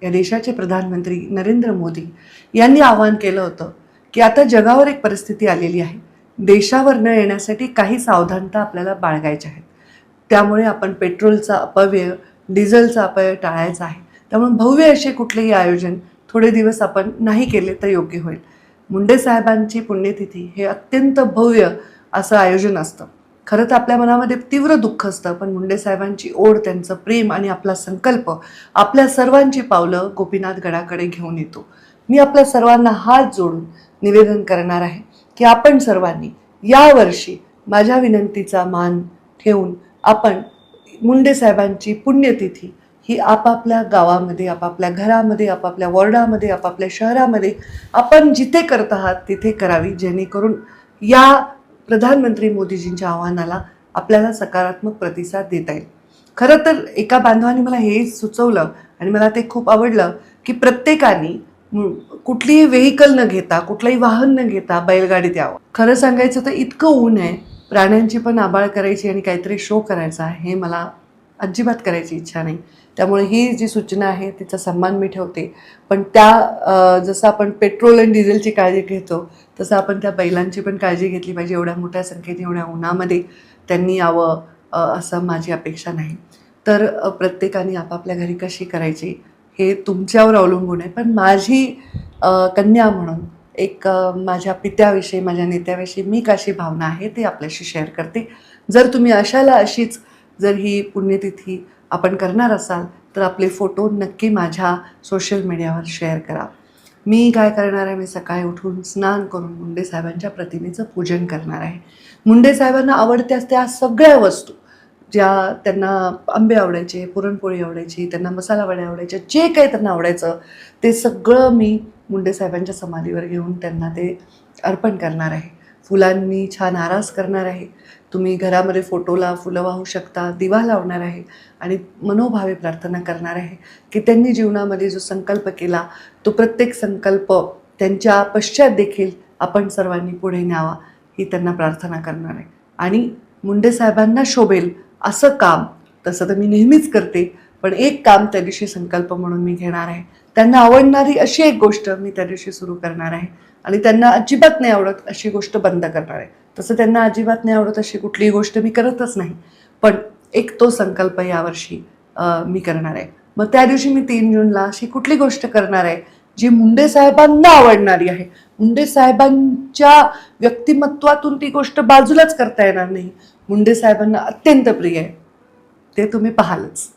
या देशाचे प्रधानमंत्री नरेंद्र मोदी यांनी आवाहन केलं होतं की आता जगावर एक परिस्थिती आलेली आहे. देशावर न येण्यासाठी काही सावधानता आपल्याला बाळगायच्या आहेत. त्यामुळे आपण पेट्रोलचा अपव्यय, डिझेलचा अपव्यय टाळायचा आहे. त्यामुळे भव्य असे कुठलेही आयोजन थोडे दिवस आपण नाही केले तर योग्य होईल. मुंडे साहेबांची पुण्यतिथी हे अत्यंत भव्य असं आयोजन असतं. खरं तर आपल्या मनामध्ये तीव्र दुःख असतं, पण मुंडे साहेबांची ओढ, त्यांचं प्रेम आणि आपला संकल्प आपल्या सर्वांची पावलं गोपीनाथ गडाकडे घेऊन येतो. मी आपल्या सर्वांना हात जोडून निवेदन करणार आहे की आपण सर्वांनी यावर्षी माझ्या विनंतीचा मान ठेवून आपण मुंडे साहेबांची पुण्यतिथी ही आपापल्या गावामध्ये, आपापल्या घरामध्ये, आपापल्या वॉर्डामध्ये, आपापल्या शहरामध्ये आपण जिथे करत आहात तिथे करावी, जेणेकरून या प्रधानमंत्री मोदीजींच्या आव्हानाला आपल्याला सकारात्मक प्रतिसाद देता येईल. खरं तर एका बांधवाने मला हे सुचवलं आणि मला ते खूप आवडलं की प्रत्येकाने कुठलीही व्हेकल न घेता, कुठलंही वाहन न घेता बैलगाडीत यावं. खरं सांगायचं तर इतकं ऊन आहे, प्राण्यांची पण आबाळ करायची आणि काहीतरी शो करायचा हे मला अजिबात करायची इच्छा नाही. त्यामुळे ही जी सूचना आहे तिचा सन्मान मी ठेवते. पण जसं आपण पेट्रोल आणि डिझेलची काळजी घेतो तसं आपण त्या बैलांची पण काळजी घेतली पाहिजे. एवढ्या मोठ्या संख्येने एवढ्या उन्हामध्ये त्यांनी यावं असं माझी अपेक्षा नाही. तर प्रत्येकाने आपापल्या घरी कशी करायची हे तुमच्यावर अवलंबून आहे. पण माझी कन्या म्हणून एक माझ्या पित्याविषयी, माझ्या नेत्याविषयी मी कशी भावना आहे ते आपल्याशी शेअर करते. जर तुम्ही अशीच जर ही पुण्यतिथी आपण करणार असाल तर आपले फोटो नक्की माझ्या सोशल मीडियावर शेअर करा. मी काय करणार आहे, मी सकाळी उठून स्नान करून मुंडे साहेबांच्या प्रतिमेचं पूजन करणार आहे. मुंडे साहेबांना आवडत्या त्या सगळ्या वस्तू, ज्या त्यांना आंबे आवडायचे, पुरणपोळी आवडायची, त्यांना मसाला वड्या आवडायच्या, जे काही त्यांना आवडायचं ते सगळं मी मुंडे साहेबांच्या समाधीवर घेऊन त्यांना ते अर्पण करणार आहे. फुलांनी छान आरास करणार आहे. तुम्ही घरामध्ये फोटोला फुलं वाहू शकता, दिवा लावणार आहे आणि मनोभावे प्रार्थना करणार आहे की त्यांनी जीवनामध्ये जो संकल्प केला तो प्रत्येक संकल्प त्यांच्या पश्चात देखील आपण सर्वांनी पुढे न्यावा ही त्यांना प्रार्थना करणार आहे. आणि मुंडे साहेबांना शोभेल असं काम, तसं तर मी नेहमीच करते, पण एक काम त्या दिवशी संकल्प म्हणून मी घेणार आहे. त्यांना आवडणारी अशी एक गोष्ट मी त्या दिवशी सुरू करणार आहे आणि त्यांना अजिबात नाही आवडत अशी गोष्ट बंद करणार आहे. तसं त्यांना अजिबात नाही आवडत अशी कुठलीही गोष्ट मी करतच नाही, पण एक तो संकल्प यावर्षी मी करणार आहे. मग त्या दिवशी मी 3 जूनला अशी कुठली गोष्ट करणार आहे जी मुंडे साहेबांना आवडणारी आहे. मुंडे साहेबांच्या व्यक्तिमत्वातून ती गोष्ट बाजूलाच करता येणार नाही. मुंडे साहेबांना अत्यंत प्रिय आहे, ते तुम्ही पाहालच.